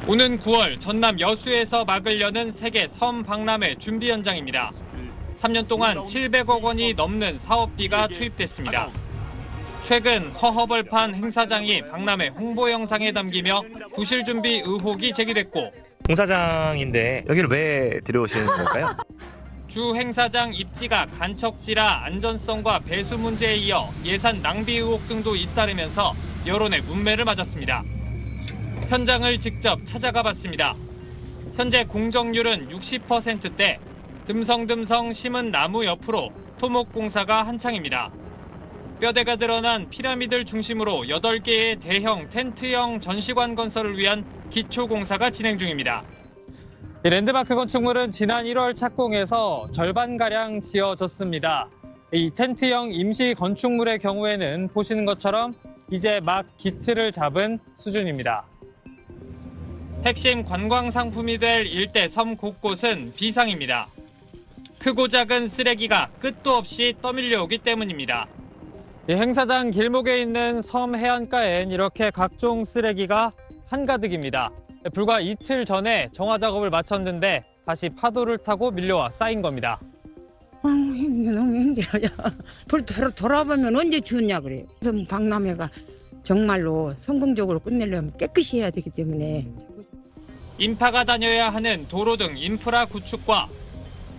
오는 9월 전남 여수에서 막을 여는 세계 섬 박람회 준비 현장입니다. 3년 동안 700억 원이 넘는 사업비가 투입됐습니다. 최근 허허벌판 행사장이 박람회 홍보 영상에 담기며 부실 준비 의혹이 제기됐고, 공사장인데 여기를 왜 들여오시는 걸까요? 주 행사장 입지가 간척지라 안전성과 배수 문제에 이어 예산 낭비 의혹 등도 잇따르면서 여론의 문매를 맞았습니다. 현장을 직접 찾아가 봤습니다. 현재 공정률은 60%대, 듬성듬성 심은 나무 옆으로 토목 공사가 한창입니다. 뼈대가 드러난 피라미드를 중심으로 8개의 대형 텐트형 전시관 건설을 위한 기초 공사가 진행 중입니다. 이 랜드마크 건축물은 지난 1월 착공해서 절반가량 지어졌습니다. 이 텐트형 임시 건축물의 경우에는 보시는 것처럼 이제 막 기틀을 잡은 수준입니다. 핵심 관광 상품이 될 일대 섬 곳곳은 비상입니다. 크고 작은 쓰레기가 끝도 없이 떠밀려오기 때문입니다. 이 행사장 길목에 있는 섬 해안가엔 이렇게 각종 쓰레기가 한가득입니다. 불과 이틀 전에 정화 작업을 마쳤는데 다시 파도를 타고 밀려와 쌓인 겁니다. 너무 힘들어요. 돌아보면 언제 추웠냐 그래요. 그래서 박람회가 정말로 성공적으로 끝내려면 깨끗이 해야 되기 때문에. 인파가 다녀야 하는 도로 등 인프라 구축과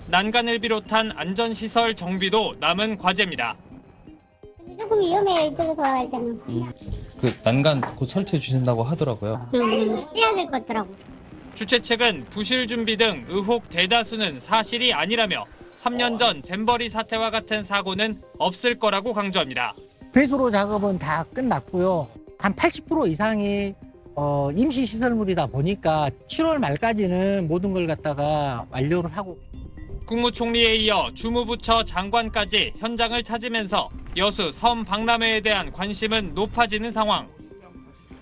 난간을 비롯한 안전시설 정비도 남은 과제입니다. 조금 위험해요, 이쪽에 돌아갈 때는. 그 난간 곧 설치해 주신다고 하더라고요. 해야 될 것 같더라고. 주최 측은 부실 준비 등 의혹 대다수는 사실이 아니라며 3년 전 잼버리 사태와 같은 사고는 없을 거라고 강조합니다. 배수로 작업은 다 끝났고요. 한 80% 이상이 임시 시설물이다 보니까 7월 말까지는 모든 걸 갖다가 완료를 하고. 국무총리에 이어 주무부처 장관까지 현장을 찾으면서 여수 섬 박람회에 대한 관심은 높아지는 상황.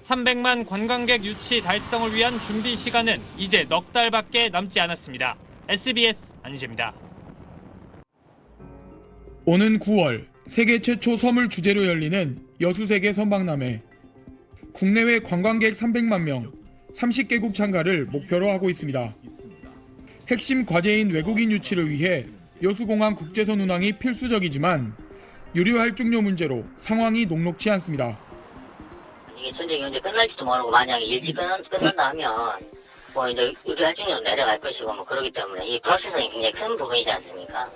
300만 관광객 유치 달성을 위한 준비 시간은 이제 넉 달밖에 남지 않았습니다. SBS 안시입니다. 오는 9월 세계 최초 섬을 주제로 열리는 여수세계 섬박람회. 국내외 관광객 300만 명, 30개국 참가를 목표로 하고 있습니다. 핵심 과제인 외국인 유치를 위해 여수공항 국제선 운항이 필수적이지만 유류 할증료 문제로 상황이 녹록지 않습니다. 이게 전쟁이 언제 끝날지도 모르고 만약에 일찍 끝난다 하면 뭐 이제 유류 할증료 내려갈 것이고 뭐 그러기 때문에 이 불확실성이 굉장히 큰 부분이지 않습니까?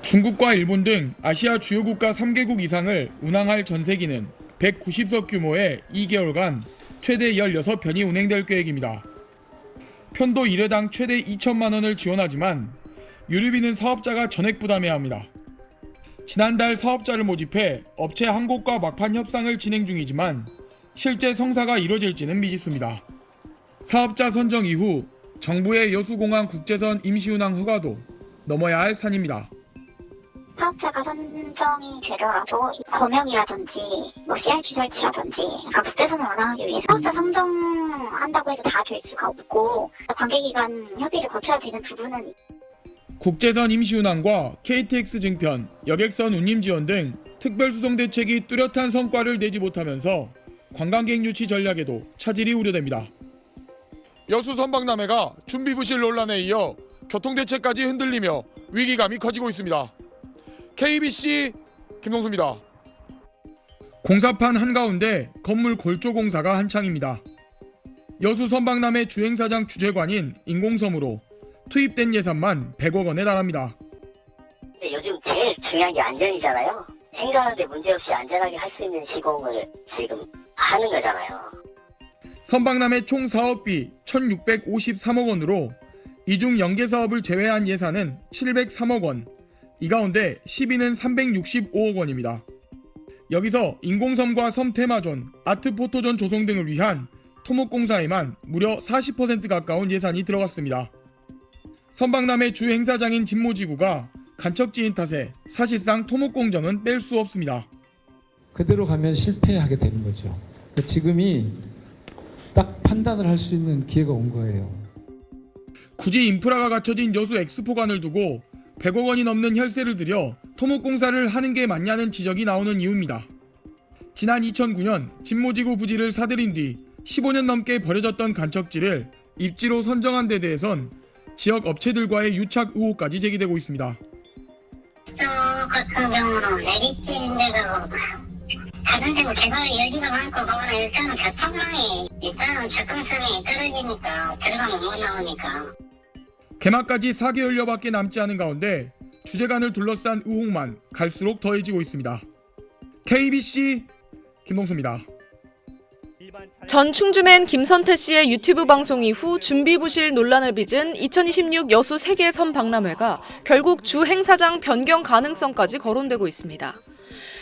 중국과 일본 등 아시아 주요 국가 3개국 이상을 운항할 전세기는 190석 규모의 2개월간 최대 16편이 운행될 계획입니다. 편도 1회당 최대 2천만 원을 지원하지만 유류비는 사업자가 전액 부담해야 합니다. 지난달 사업자를 모집해 업체 한 곳과 막판 협상을 진행 중이지만 실제 성사가 이뤄질지는 미지수입니다. 사업자 선정 이후 정부의 여수공항 국제선 임시운항 허가도 넘어야 할 산입니다. 사업자가 선정이 되더라도 거명이라든지 뭐 CRT 설치라든지 그러니까 국제선을 운항하기 위해 사업자 선정한다고 해서 다 될 수가 없고 관계기관 협의를 거쳐야 되는 부분은 국제선 임시운항과 KTX 증편, 여객선 운임 지원 등 특별수송 대책이 뚜렷한 성과를 내지 못하면서 관광객 유치 전략에도 차질이 우려됩니다. 여수 섬박람회가 준비 부실 논란에 이어 교통대책까지 흔들리며 위기감이 커지고 있습니다. KBC 김동수입니다. 공사판 한가운데 건물 골조 공사가 한창입니다. 여수 섬박람회 주행사장 주재관인 인공섬으로 투입된 예산만 100억 원에 달합니다. 근데 요즘 제일 중요한 게 안전이잖아요. 행정하는데 문제없이 안전하게 할 수 있는 시공을 지금 하는 거잖아요. 섬박람회 총 사업비 1,653억 원으로 이중 연계 사업을 제외한 예산은 703억 원, 이 가운데 10위는 365억 원입니다. 여기서 인공섬과 섬 테마존, 아트 포토존 조성 등을 위한 토목공사에만 무려 40% 가까운 예산이 들어갔습니다. 섬박람회 주 행사장인 진모지구가 간척지인 탓에 사실상 토목공정은 뺄 수 없습니다. 그대로 가면 실패하게 되는 거죠. 지금이 딱 판단을 할 수 있는 기회가 온 거예요. 굳이 인프라가 갖춰진 여수 엑스포관을 두고 100억 원이 넘는 혈세를 들여 토목공사를 하는 게 맞냐는 지적이 나오는 이유입니다. 지난 2009년 진모지구 부지를 사들인 뒤 15년 넘게 버려졌던 간척지를 입지로 선정한 데 대해선 지역 업체들과의 유착 의혹까지 제기되고 있습니다. 같은 경우는 내리길인데도 자동차 개발 여지가 많고 거기는 일단은 교통망이 일단은 접근성이 떨어지니까 들어가면 못 나오니까. 개막까지 4개월여밖에 남지 않은 가운데 주재관을 둘러싼 의혹만 갈수록 더해지고 있습니다. KBC 김동수입니다. 전 충주맨 김선태 씨의 유튜브 방송 이후 준비부실 논란을 빚은 2026 여수 세계 선 박람회가 결국 주 행사장 변경 가능성까지 거론되고 있습니다.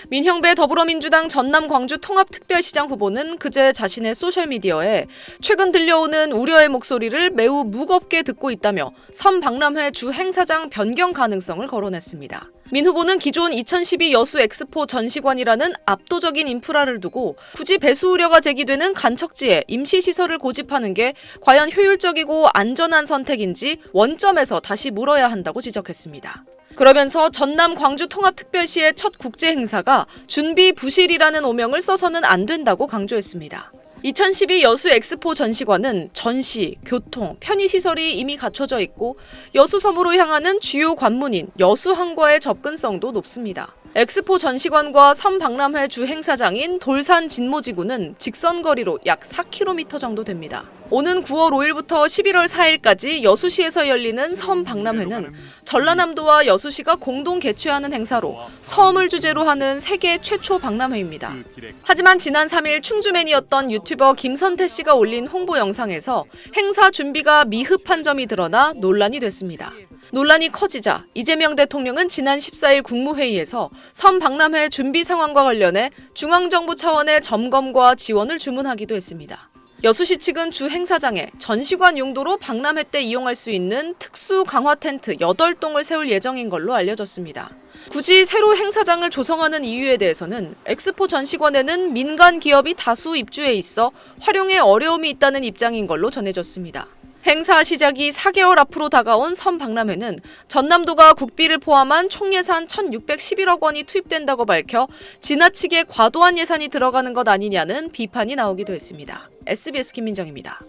민형배 더불어민주당 전남 광주 통합특별시장 후보는 그제 자신의 소셜미디어에 최근 들려오는 우려의 목소리를 매우 무겁게 듣고 있다며 선 박람회 주 행사장 변경 가능성을 거론했습니다. 민 후보는 기존 2012 여수 엑스포 전시관이라는 압도적인 인프라를 두고 굳이 배수 우려가 제기되는 간척지에 임시시설을 고집하는 게 과연 효율적이고 안전한 선택인지 원점에서 다시 물어야 한다고 지적했습니다. 그러면서 전남 광주 통합특별시의 첫 국제 행사가 준비 부실이라는 오명을 써서는 안 된다고 강조했습니다. 2012 여수 엑스포 전시관은 전시, 교통, 편의시설이 이미 갖춰져 있고 여수섬으로 향하는 주요 관문인 여수항과의 접근성도 높습니다. 엑스포 전시관과 선 박람회 주 행사장인 돌산 진모지구는 직선 거리로 약 4km 정도 됩니다. 오는 9월 5일부터 11월 4일까지 여수시에서 열리는 섬 박람회는 전라남도와 여수시가 공동 개최하는 행사로 섬을 주제로 하는 세계 최초 박람회입니다. 하지만 지난 3일 충주맨이었던 유튜버 김선태 씨가 올린 홍보 영상에서 행사 준비가 미흡한 점이 드러나 논란이 됐습니다. 논란이 커지자 이재명 대통령은 지난 14일 국무회의에서 섬 박람회 준비 상황과 관련해 중앙정부 차원의 점검과 지원을 주문하기도 했습니다. 여수시 측은 주 행사장에 전시관 용도로 박람회 때 이용할 수 있는 특수 강화 텐트 8동을 세울 예정인 걸로 알려졌습니다. 굳이 새로 행사장을 조성하는 이유에 대해서는 엑스포 전시관에는 민간 기업이 다수 입주해 있어 활용에 어려움이 있다는 입장인 걸로 전해졌습니다. 행사 시작이 4개월 앞으로 다가온 선 박람회는 전남도가 국비를 포함한 총 예산 1,611억 원이 투입된다고 밝혀 지나치게 과도한 예산이 들어가는 것 아니냐는 비판이 나오기도 했습니다. SBS 김민정입니다.